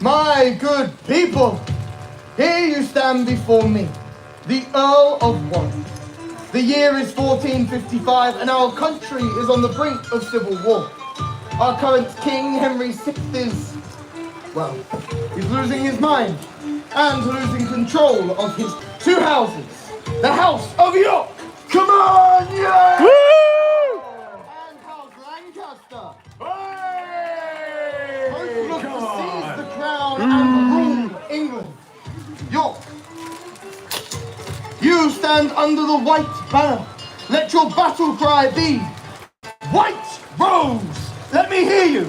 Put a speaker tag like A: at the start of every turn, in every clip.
A: My good people, here you stand before me, the Earl of Warwick. The year is 1455 and our country is on the brink of civil war. Our current king, Henry VI, is, well, he's losing his mind and losing control of his two houses. The House of York, come on, yeah!
B: Woo!
A: And House Lancaster.
B: Hey!
A: Both look to
B: Come
A: seize
B: on.
A: the crown and rule England. York, you stand under the white banner. Let your battle cry be White Rose. Let me hear you.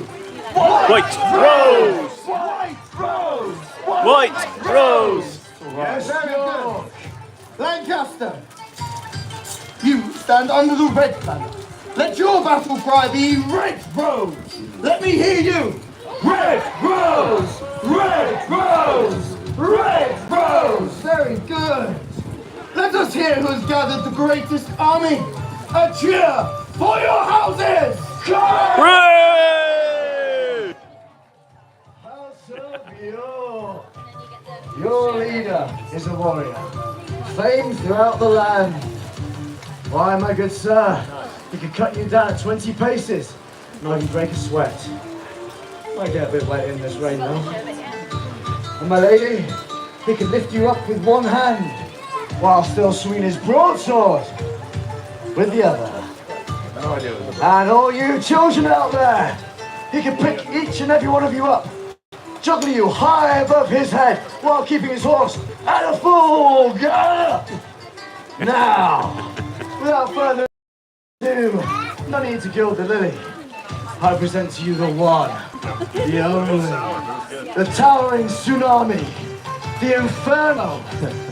B: White Rose!
A: White Rose.
B: White Rose!
A: Yes, very good. Lancaster, you stand under the red banner. Let your battle cry be Red Rose. Let me hear you. Red Rose. Red Rose. Red Rose. Very good. Let us hear who has gathered the greatest army. A cheer for your houses!
B: Hooray!
C: House of York. Your leader is a warrior, famed throughout the land. Why, my good sir, he could cut you down at 20 paces, not even break a sweat. Might get a bit wet in this rain though. And my lady, he could lift you up with one hand, while still swinging his broadsword with the other.
B: No idea.
C: And all you children out there, he can pick each and every one of you up, juggle you high above his head while keeping his horse at a full gallop. Now, without further ado, no need to gild the lily. I present to you the one, the only, the towering tsunami, the inferno,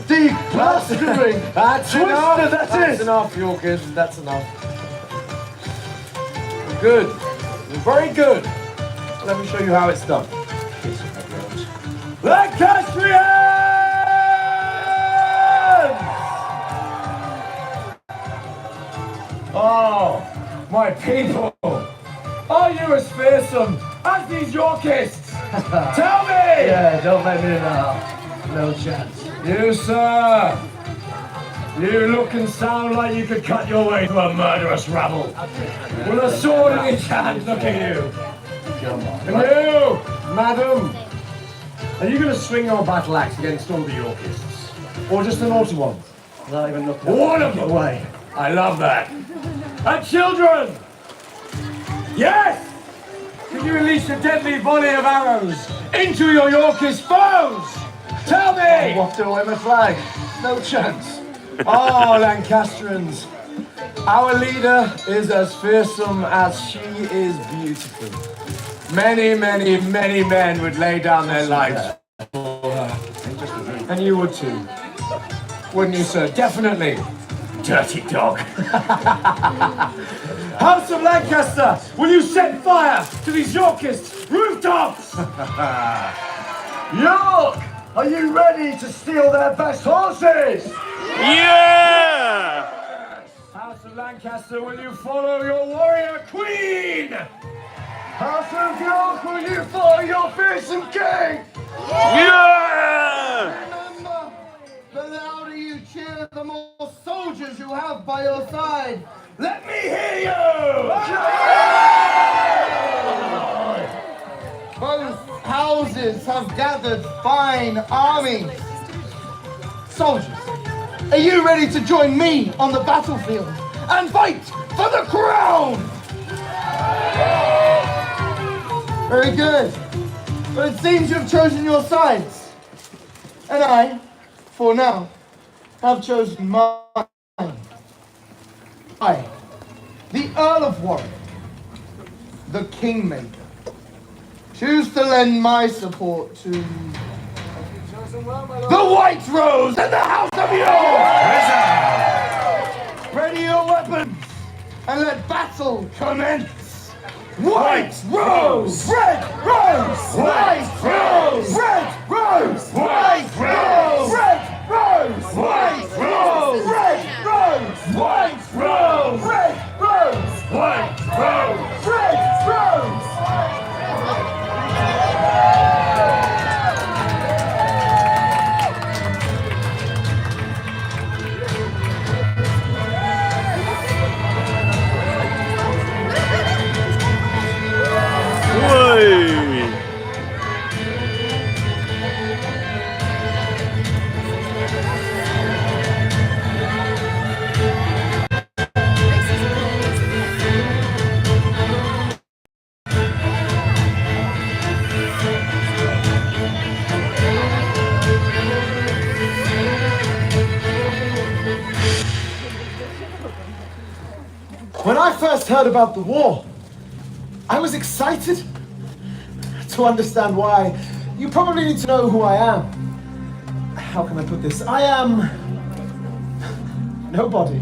C: the blustering
D: That's
C: twister
D: enough.
C: that
D: That's
C: is.
D: enough, Yorkers. That's enough. Good. Very good. Let me show you how it's done. Lancastrians! Oh, my people. Are you as fearsome as these Yorkists? Tell me!
C: Yeah, don't let me know. No chance.
D: You, sir! You look and sound like you could cut your way through a murderous rabble. With a sword in each hand, look at you.
C: Come on.
D: And you, madam, are you going to swing your battle axe against all the Yorkists? Or just the naughty ones?
C: Not even looking at
D: One of them!
C: away.
D: I love that. And children! Yes! Can you release a deadly volley of arrows into your Yorkist foes? Tell me!
C: Wafted away my flag. No chance.
D: Oh, Lancastrians, our leader is as fearsome as she is beautiful. Many, many, many men would lay down their lives for her. And you would too. Wouldn't you, sir? Definitely. Dirty dog. House of Lancaster, will you set fire to these Yorkist rooftops?
C: York! Are you ready to steal their best horses?
B: Yeah!
D: House of Lancaster, will you follow your warrior queen?
C: House of York, will you follow your fearsome king?
B: Yeah!
A: Remember, the louder you cheer, the more soldiers you have by your side.
D: Let me hear you!
A: Both houses have gathered fine armies. Soldiers, are you ready to join me on the battlefield and fight for the crown? Very good. But it seems you have chosen your sides. And I, for now, have chosen mine. I, the Earl of Warwick, the Kingmaker, choose to lend my support to the White Rose and the House of York! Ready your weapons and let battle commence! White Rose! Red Rose! White Rose! Red Rose! White Rose! Red Rose! White Rose! Red Rose! White Rose! Red Rose! White Rose! Red Rose!
C: heard about the war, I was excited. To understand why, you probably need to know who I am. How can I put this? I am... nobody.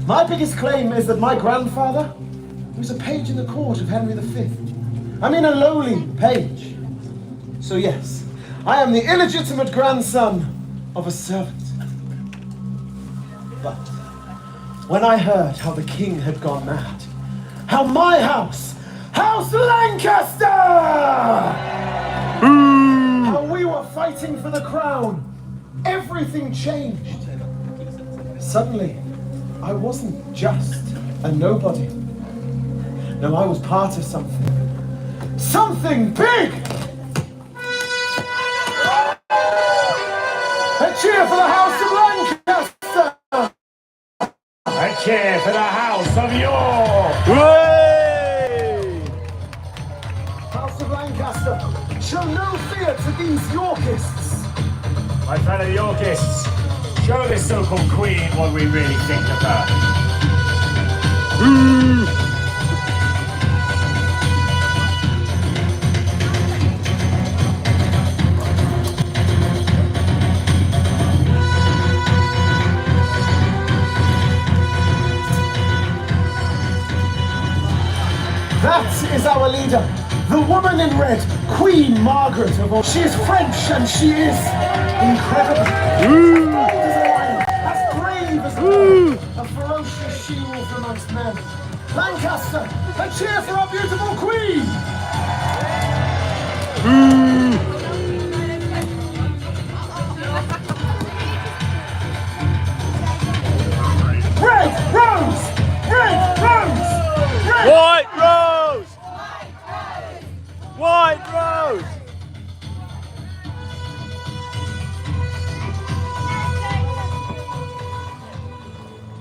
C: My biggest claim is that my grandfather was a page in the court of Henry V. I mean a lowly page. So yes, I am the illegitimate grandson of a servant. But when I heard how the king had gone mad, how my house, House Lancaster, how we were fighting for the crown, everything changed. Suddenly, I wasn't just a nobody. No, I was part of something. Something big! A cheer for the House of Lancaster! A cheer for the House of York!
B: Hooray!
C: House of Lancaster, show no fear to these Yorkists.
D: My fellow Yorkists, show this so-called queen what we really think of her.
C: That is our leader, the woman in red, Queen Margaret of all. She is French and she is incredible. As bold as a lion, as brave as a lion, a ferocious she-wolf amongst men. Lancaster, a cheer for our beautiful Queen! Red rose! Red rose! Red
B: White rose! White rose!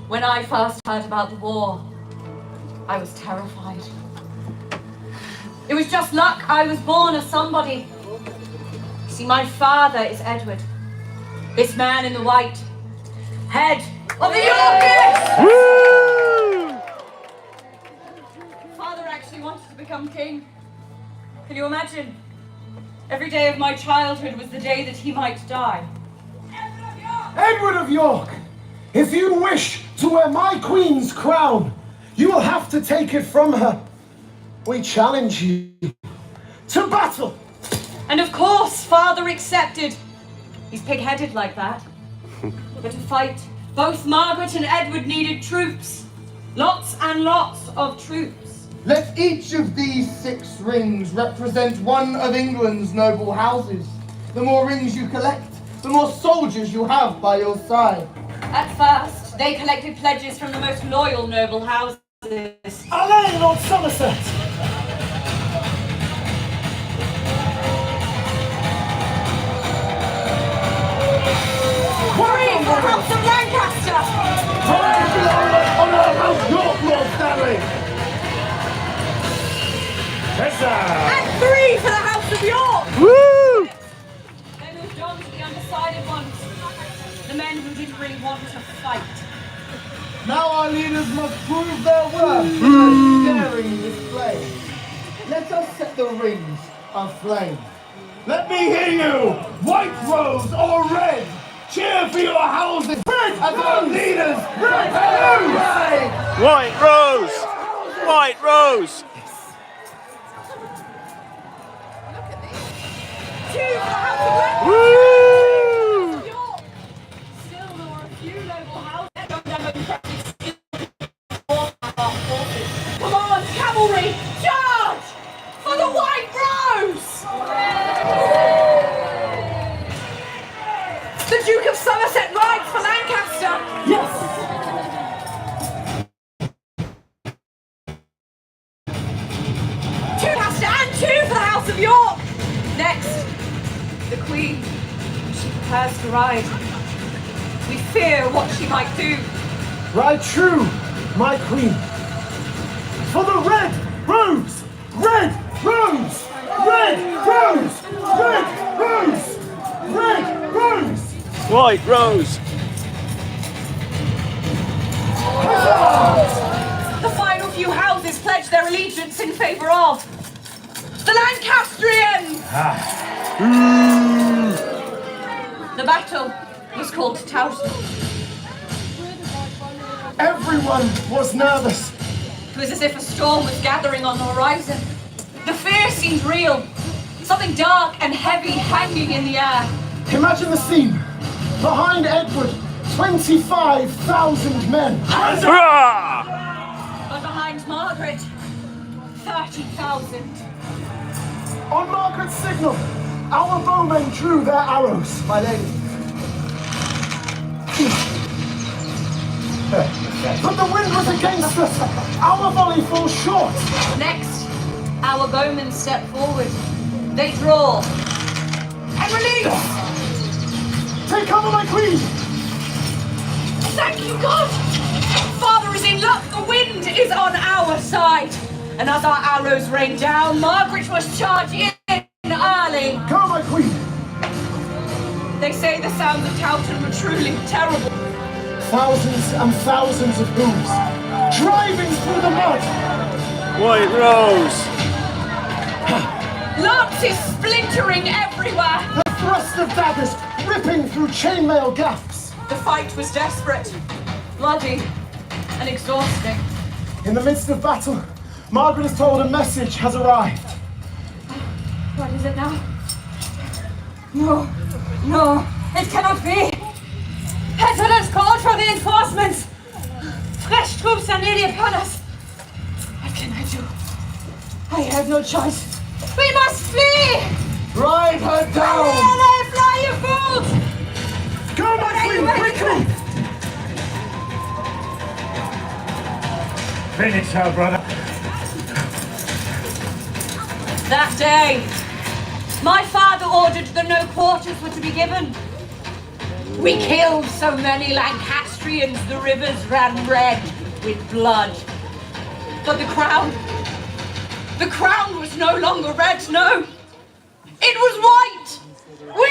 E: When I first heard about the war, I was terrified. It was just luck I was born of somebody. See, my father is Edward, this man in the white, head of the Yorkists!
B: Woo!
E: Father actually wanted to become king. Can you imagine? Every day of my childhood was the day that he might die.
C: Edward of York, if you wish to wear my queen's crown, you will have to take it from her. We challenge you to battle.
E: And of course, father accepted. He's pig-headed like that. But to fight, both Margaret and Edward needed troops. Lots and lots of troops.
A: Let each of these 6 rings represent one of England's noble houses. The more rings you collect, the more soldiers you have by your side.
E: At first, they collected pledges from the most loyal noble houses.
C: Alain Lord Somerset!
E: Hurry for House of Lancaster!
C: On our House York, Lord Stanley!
E: And 3 for the House of York!
B: Woo!
E: They moved on to the undecided ones. The men who didn't really want to fight.
A: Now our leaders must prove their worth in a daring display. Let us set the rings aflame.
C: Let me hear you! White rose or red! Cheer for your houses! Red as our leaders! Red rose!
B: White rose! White rose!
E: 2 for the House of Lancaster!
B: Woo!
E: York! Still, there were a few noble houses. Young democratic skill for our forces. Come on, cavalry! Charge! For the White Rose! The Duke of Somerset rides for Lancaster!
C: Yes!
E: 2 Lancaster and 2 for the House of York! Next, the Queen. She prepares to ride. We fear what she might do.
C: Ride true, my queen. For the red rose! Red rose! Red rose! Red rose! Red rose!
B: White rose!
E: The final few their allegiance in favour of the Lancastrians! The battle was called Towton.
C: Everyone was nervous.
E: It was as if a storm was gathering on the horizon. The fear seemed real. Something dark and heavy hanging in the air.
C: Imagine the scene. Behind Edward, 25,000 men.
B: Hurrah!
E: But behind Margaret, 30,000.
C: On Margaret's signal, our bowmen drew their arrows.
A: My lady.
C: But the wind was against us. Our volley falls short.
E: Next, our bowmen step forward. They draw. And release!
C: Take cover, my queen.
E: Thank you, God! Father is in luck. The wind is on our side. And as our arrows rain down, Margaret was charging in early.
C: Come, my queen.
E: They say the sounds of Towton were truly terrible.
C: Thousands and thousands of hooves driving through the mud.
B: White Rose!
E: Lances splintering everywhere.
C: The thrust of daggers ripping through chainmail gaffs.
E: The fight was desperate, bloody, and exhausting.
C: In the midst of battle, Margaret is told a message has arrived.
E: What is it now? No, no, it cannot be. Edward has called for the reinforcements. Fresh troops are nearly upon us. What can I do? I have no choice. We must flee!
C: Ride her down!
E: Fly, you fools!
C: Go, my queen, quickly!
D: Finish her, brother.
E: That day, my father ordered that no quarters were to be given. We killed so many Lancastrians, the rivers ran red with blood. But the crown was no longer red, no. It was white. We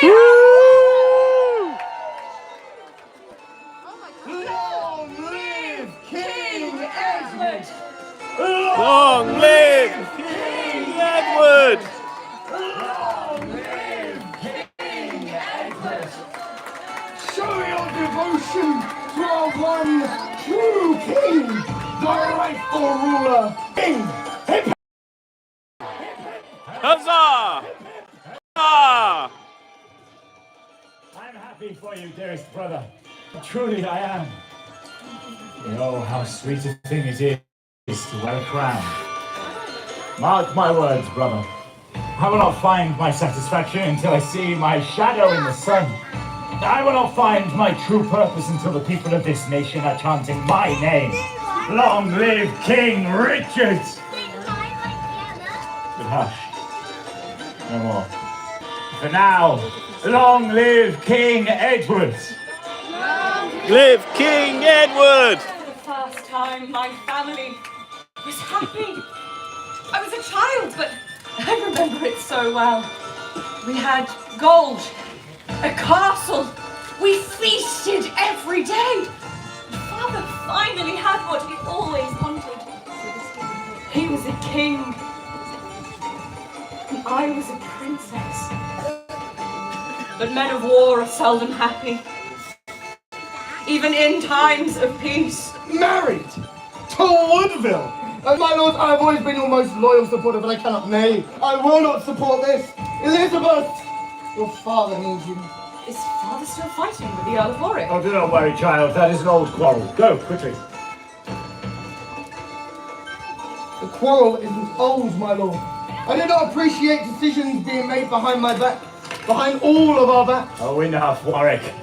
C: Long live King Edward!
B: Long live King Edward!
C: Long live King Edward! Show your devotion to our one true king, the rightful ruler, King.
B: Huzzah! Huzzah!
F: I'm happy for you, dearest brother. Truly I am. You know how sweet a thing it is to wear a crown. Mark my words, brother. I will not find my satisfaction until I see my shadow in the sun. I will not find my true purpose until the people of this nation are chanting my name. Long live King Richard! But hush. No more. For now, long live King Edward!
B: Live King Edward!
E: For the first time, my family was happy. I was a child, but I remember it so well. We had gold, a castle. We feasted every day. Father finally had what he always wanted. He was a king, and I was a princess. But men of war are seldom happy, even in times of peace.
A: Married to Woodville! And my lord, I have always been your most loyal supporter, but I cannot. Nay, I will not support this. Elizabeth! Your father needs you.
E: Is father still fighting with the Earl of Warwick?
F: Oh, do not worry, child. That is an old quarrel. Go, quickly.
A: The quarrel isn't old, my lord. I do not appreciate decisions being made behind my back, behind all of our backs.
F: Oh, enough, Warwick.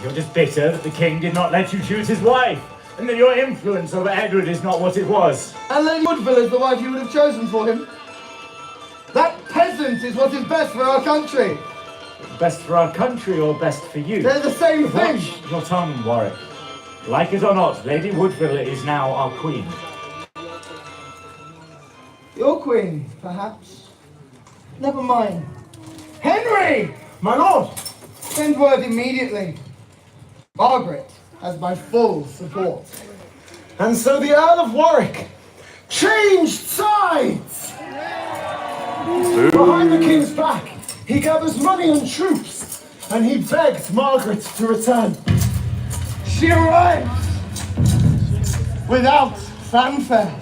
F: You're just bitter that the king did not let you choose his wife, and that your influence over Edward is not what it was.
A: And Lady Woodville is the wife you would have chosen for him. That peasant is what is best for our country.
F: Best for our country or best for you?
A: They're the same thing.
F: Watch your tongue, Warwick. Like it or not, Lady Woodville is now our queen.
A: Your queen, perhaps. Never mind. Henry!
C: My lord!
A: Send word immediately. Margaret has my full support.
C: And so the Earl of Warwick changed sides! Behind the king's back, he gathers money and troops, and he begs Margaret to return. She arrives
A: Without fanfare.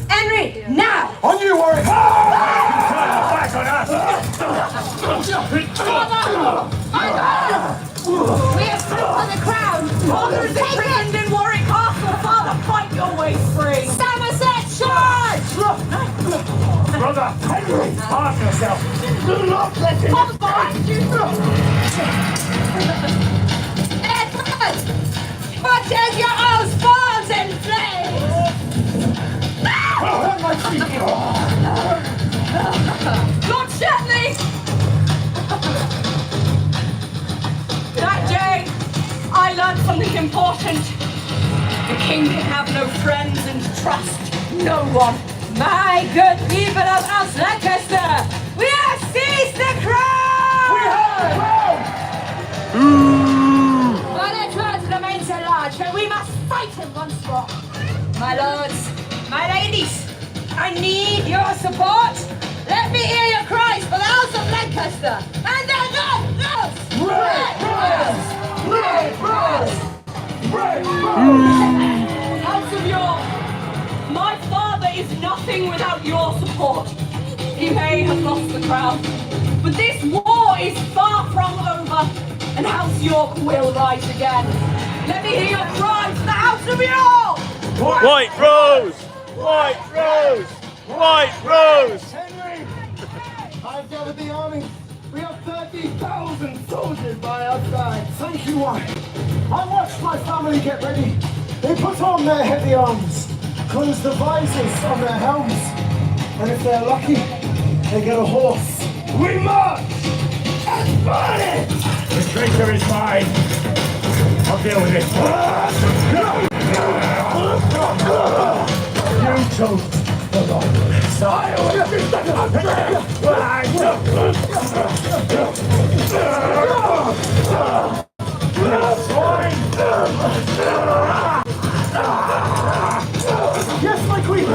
E: Henry, now!
C: on you, Warwick!
F: Back on us!
E: We have stood for the crown! Father is imprisoned in Warwick Castle! Father, fight your way free! Somerset, charge!
F: Brother, Henry, arm yourself!
C: Do not let him
E: Come behind you! Edward! What is your own spawns in flames? Lord Shetley! That day, I learned something important. The king can have no friends and trust no one. My good people of House Lancaster, we have seized the crown! We have! Well, Edward remains at large, but we must fight him once more. My lords, my ladies, I need your support. Let me hear your cries for the House of Lancaster and the House of York, my father is nothing without your support. He may have lost the crown, but this war is far from over, and House York will rise again. Let me hear your cries for the House of York!
B: White Rose! White Rose! White Rose!
A: Henry! I've gathered the army. We have 30,000 soldiers by our side.
C: Thank you, Warwick. I watched my family get ready. They put on their heavy arms, close the visors on their helms, and if they're lucky, they get a horse.
F: We march! And burn it! The traitor is mine. I'll deal with it.
C: You chose the wrong side. Yes, my queen.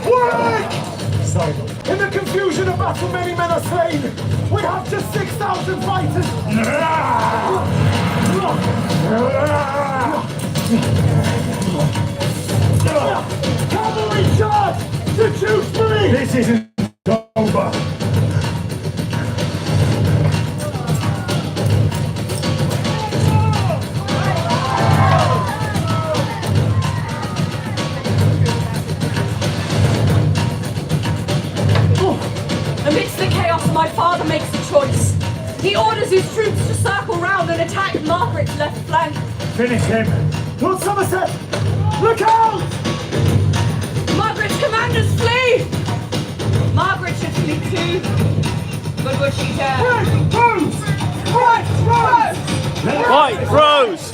C: Warwick!
F: Sorry.
C: In the confusion of battle, many men are slain. We have just 6,000 fighters. Cavalry charge to Dewsbury!
F: This isn't over.
E: Amidst the chaos, my father makes a choice. He orders his troops to circle round and attack Margaret's left flank.
F: Finish him.
C: Lord Somerset, look out!
E: Margaret's commanders flee! Margaret should flee too. But would she dare?
B: White Rose!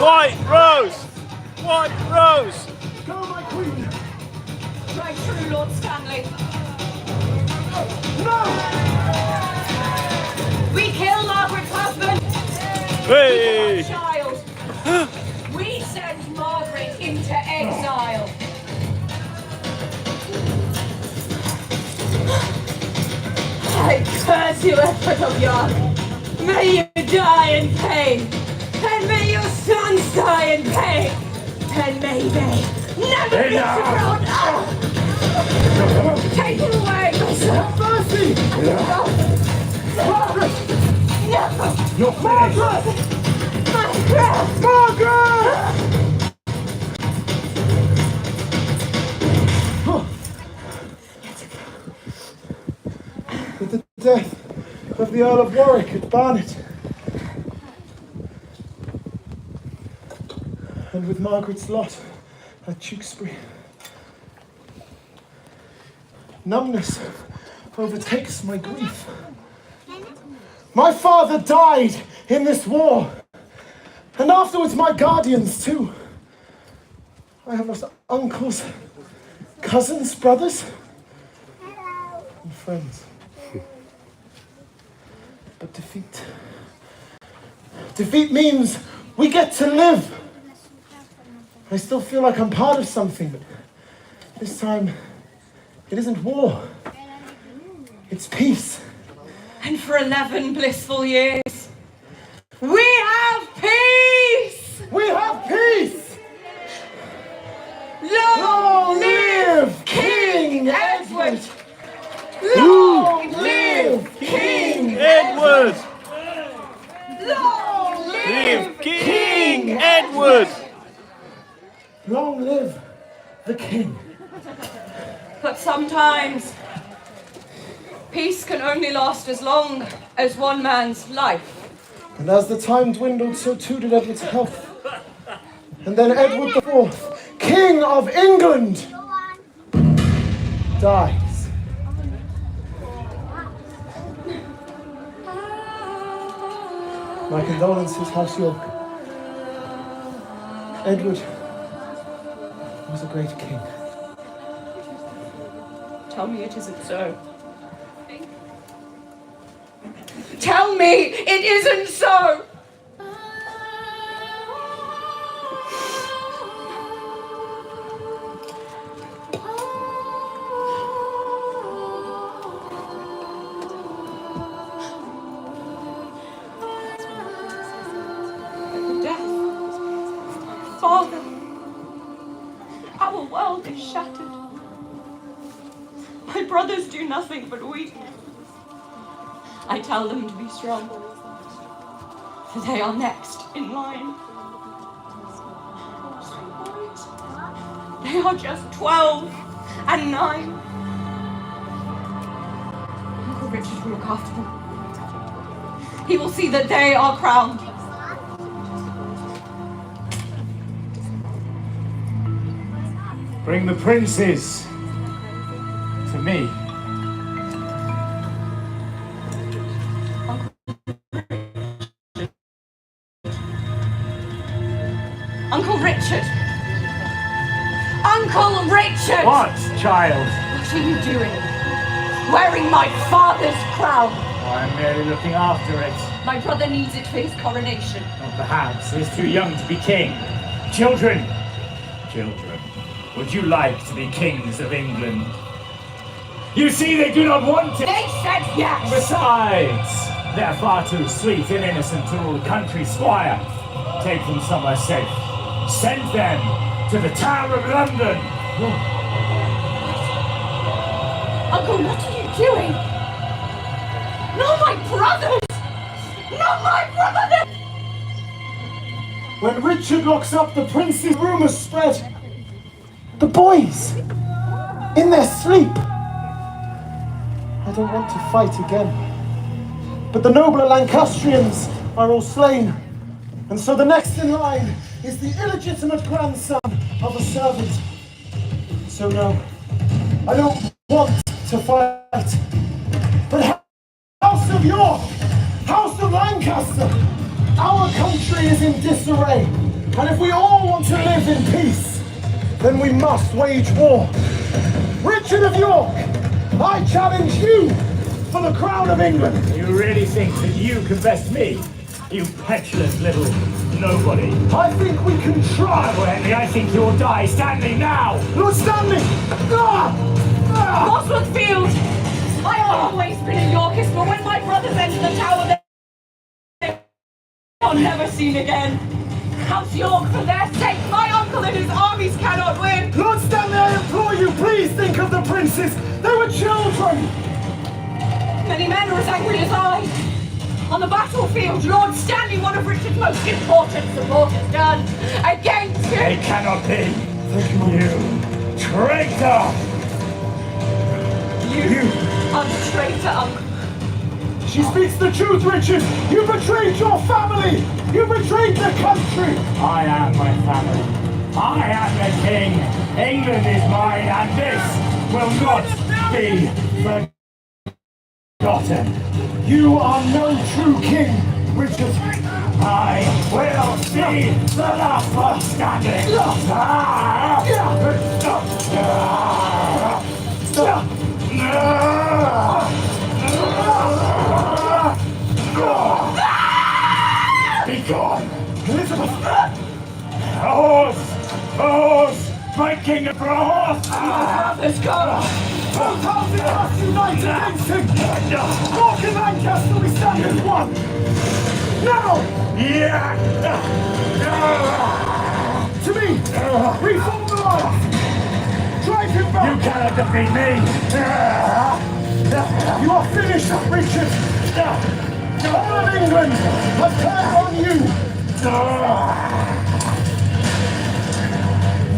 B: White Rose! White Rose!
C: Go, my queen!
E: Right true, Lord Stanley.
C: No!
E: We kill Margaret's husband.
B: Hey!
E: We kill her child. We send Margaret into exile. I curse you, Edward of York. May you die in pain. And may your sons die in pain. And may they never be crowned. Take him away, my son.
C: Mercy! Margaret!
E: Never.
F: You're finished.
E: My crown.
C: Margaret! With the death of the Earl of Warwick at Barnet, and with Margaret's lot at Tewkesbury, numbness overtakes my grief. My father died in this war, and afterwards my guardians too. I have lost uncles, cousins, brothers, and friends. But defeat
A: Defeat means we get to live. I still feel like I'm part of something, but this time it isn't war. It's peace.
E: And for 11 blissful years, we have peace!
A: We have peace!
E: Long
A: live King Edward!
E: Long
A: live
B: King Edward!
E: Long
B: Live King Edward!
A: Long live the king.
E: But sometimes, peace can only last as long as one man's life.
A: And as the time dwindled, so too did Edward's health. And then Edward IV, King of England, dies. My condolences, House York. Edward was a great king.
E: Tell me it isn't so. Tell me it isn't so! Death. Father, our world is shattered. My brothers do nothing but weep. I tell them to be strong, for they are next in line. They are just 12 and 9. Uncle Richard will look after them. He will see that they are crowned.
F: Bring the princes to me.
E: Uncle Richard! Uncle Richard!
F: What, child?
E: What are you doing? Wearing my father's crown!
F: I'm merely looking after it.
E: My brother needs it for his coronation.
F: Or perhaps he's too young to be king. Children! Children, would you like to be kings of England? You see, they do not want it!
E: They said yes!
F: Besides, they're far too sweet and innocent to rule country squire. Take them somewhere safe. Send them to the Tower of London.
E: Uncle, what are you doing? Not my brothers! Not my brothers!
A: When Richard locks up the princes, rumors spread. The boys, in their sleep. I don't want to fight again. But the nobler Lancastrians are all slain. And so the next in line is the illegitimate grandson of a servant. So no, I don't want to fight. But House of York, House of Lancaster, our country is in disarray. And if we all want to live in peace, then we must wage war. Richard of York, I challenge you for the crown of England.
F: You really think that you can best me? You petulant little nobody.
A: I think we can try.
F: Oh, Henry, I think you'll die standing now.
A: Lord Stanley! Ah! Ah!
E: Bosworth Field! I have always been a Yorkist, but when my brothers enter the tower, they are never seen again. House York, for their sake, my uncle and his armies cannot win.
A: Lord Stanley, I implore you, please think of the princes. They were children.
E: Many men are as angry as I. On the battlefield, Lord Stanley, one of Richard's most important supporters, turned against him.
F: They cannot be. You traitor!
E: You are the traitor, uncle.
A: She speaks the truth, Richard. You betrayed your family. You betrayed the country.
F: I am my family. I am the king. England is mine, and this will not be forgotten.
A: You are no true king, Richard.
F: I will be the last one standing. Be king for a horse!
D: Let's go! Both houses must unite against him! York and Lancaster, we stand as one! Now!
F: Yeah!
D: To me! Reform the lines! Drive him back!
F: You cannot defeat me!
D: You are finished, Richard! All of England has turned on you!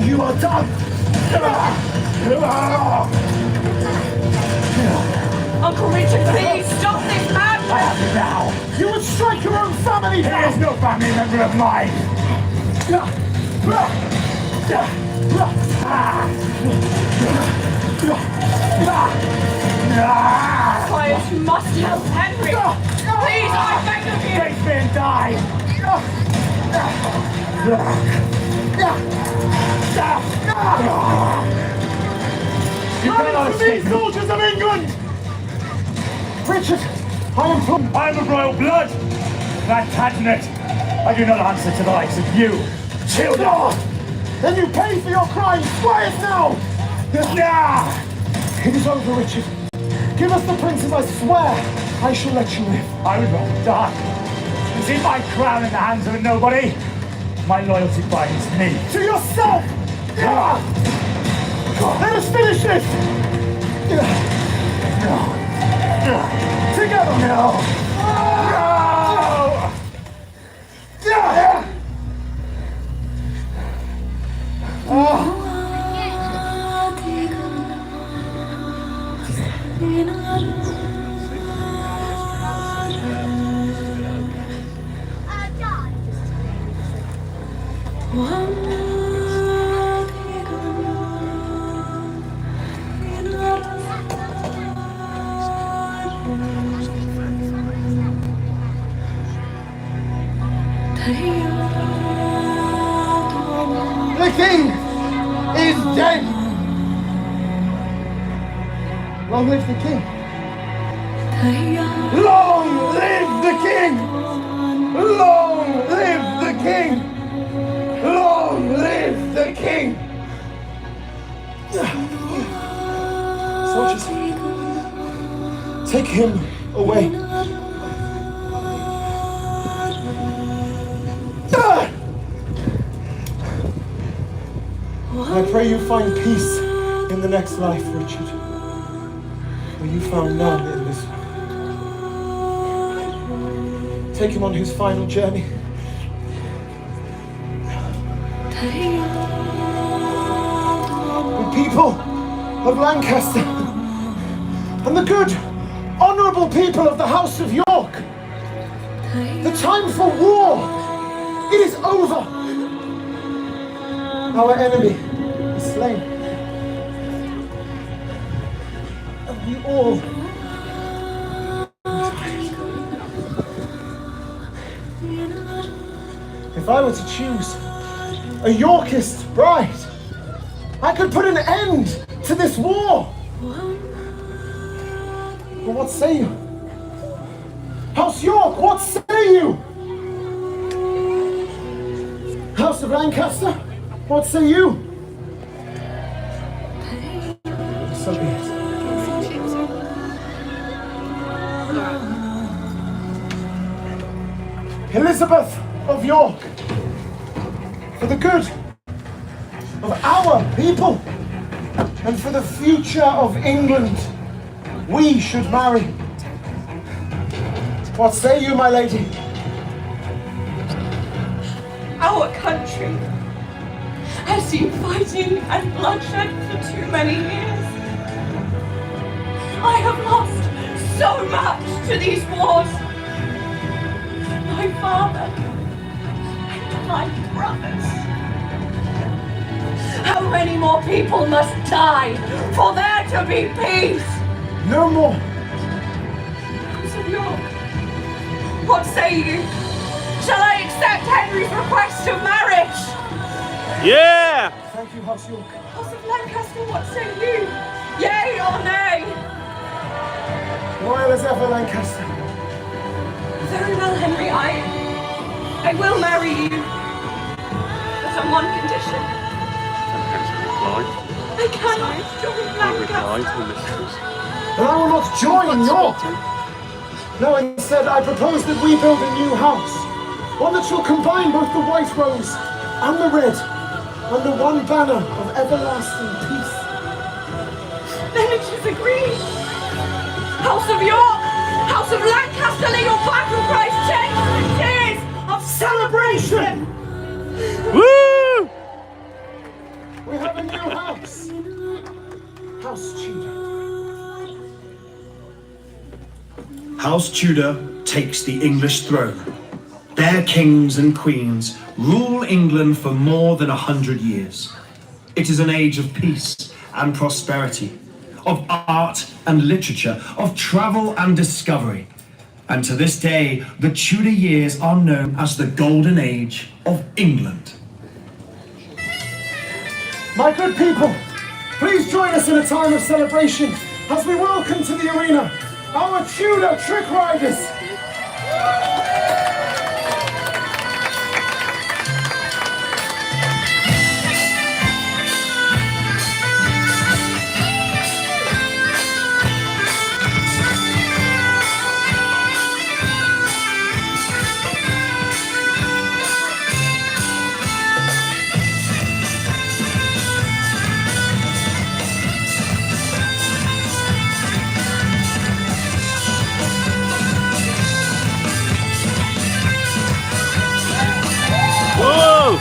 D: You are done!
E: Uncle Richard, please stop this madness!
F: I have it now!
D: You would strike your own family
F: He
D: down!
F: is no family member of mine!
E: Quiet, you must help Henry! Please, I beg of you!
F: Face me and die! You cannot escape me!
D: Soldiers of England! Richard, I am from...
F: I am of royal blood! Plantagenet! I do not answer to the likes of you! Children!
D: Then you pay for your crimes! Quiet now! It is over, Richard. Give us the princes, I swear I shall let you live.
F: I would rather die. You see my crown in the hands of a nobody? My loyalty binds me.
D: To yourself! Let us finish this! Together now!
A: The king is dead! Long live the king! Long live the king! Long live the king! Long live the king!
C: Soldiers, take him away. I pray you find peace in the next life, Richard. Where you found none in this one. Take him on his final journey. The people of Lancaster and the good, honourable people of the House of York. The time for war, it is over. Our enemy is slain. And we all if I were to choose a Yorkist bride, I could put an end to this war. But what say you? House York, what say you? House of Lancaster, what say you? So be it. Elizabeth of York, for the good of our people and for the future of England, we should marry. What say you, my lady?
E: Our country has seen fighting and bloodshed for too many years. I have lost so much to these wars. My father and my brothers. How many more people must die for there to be peace?
C: No more.
E: House of York, what say you? Shall I accept Henry's request of marriage?
B: Yeah!
C: Thank you, House York.
E: House of Lancaster, what say you? Yea or nay?
C: Loyal as ever, Lancaster.
E: Very well, Henry, I will marry you. But on one condition.
B: And hence replied.
E: I cannot join Lancaster.
C: And I will not join your... No, instead I propose that we build a new house. One that shall combine both the white rose and the red under one banner of everlasting peace.
E: Then it is agreed. House of York, House of Lancaster, let your battle cries change to tears of celebration.
B: Woo!
C: We have a new house. House Tudor.
G: House Tudor takes the English throne. Their kings and queens rule England for more than 100 years. It is an age of peace and prosperity, of art and literature, of travel and discovery. And to this day, the Tudor years are known as the Golden Age of England.
C: My good people, please join us in a time of celebration as we welcome to the arena our Tudor trick riders.
B: Whoa!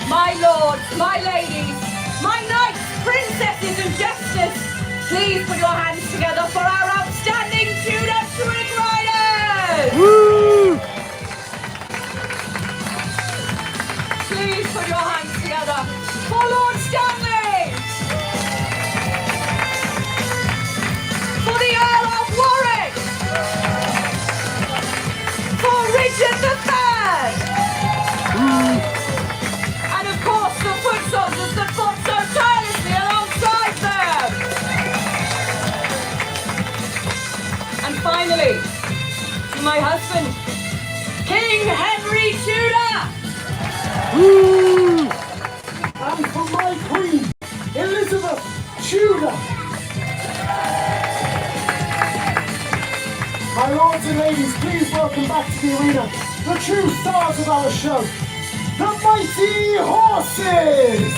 E: My lords, my ladies, my knights, princesses and jesters, please put your hands together for our outstanding Tudor trick riders!
B: Woo!
E: Please put your hands together for Lord Stanley! For the Earl of Warwick! For Richard III! And of course the foot soldiers that fought so tirelessly alongside them! And finally, to my husband, King Henry Tudor!
B: Woo!
C: And for my queen, Elizabeth Tudor. My lords and ladies, please welcome back to the arena the true stars of our show, the mighty horses!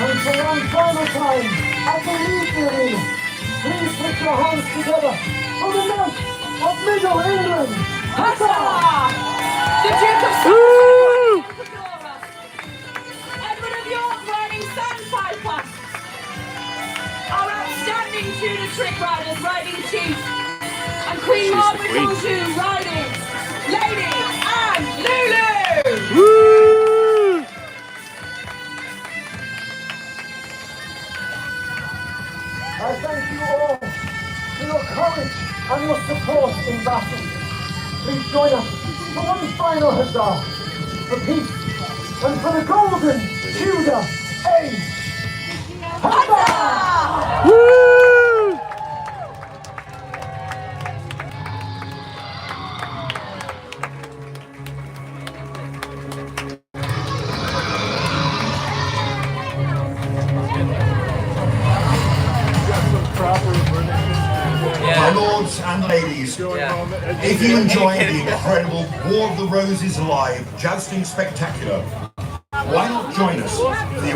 C: And for one final time, as they leave the arena, please put your hands together for the knights of Middle England!
E: Huzzah! The Duke of
B: Woo!
E: Edward of York riding Sandpiper! Our outstanding Tudor trick riders riding chief! And Queen Margaret of Anjou riding
C: your courage and your support in battle. Please join us for one final huzzah for peace and for the golden Tudor age. Huzzah!
B: Woo!
H: My lords and ladies, if you enjoy the incredible War of the Roses live jousting spectacular, why not join us for the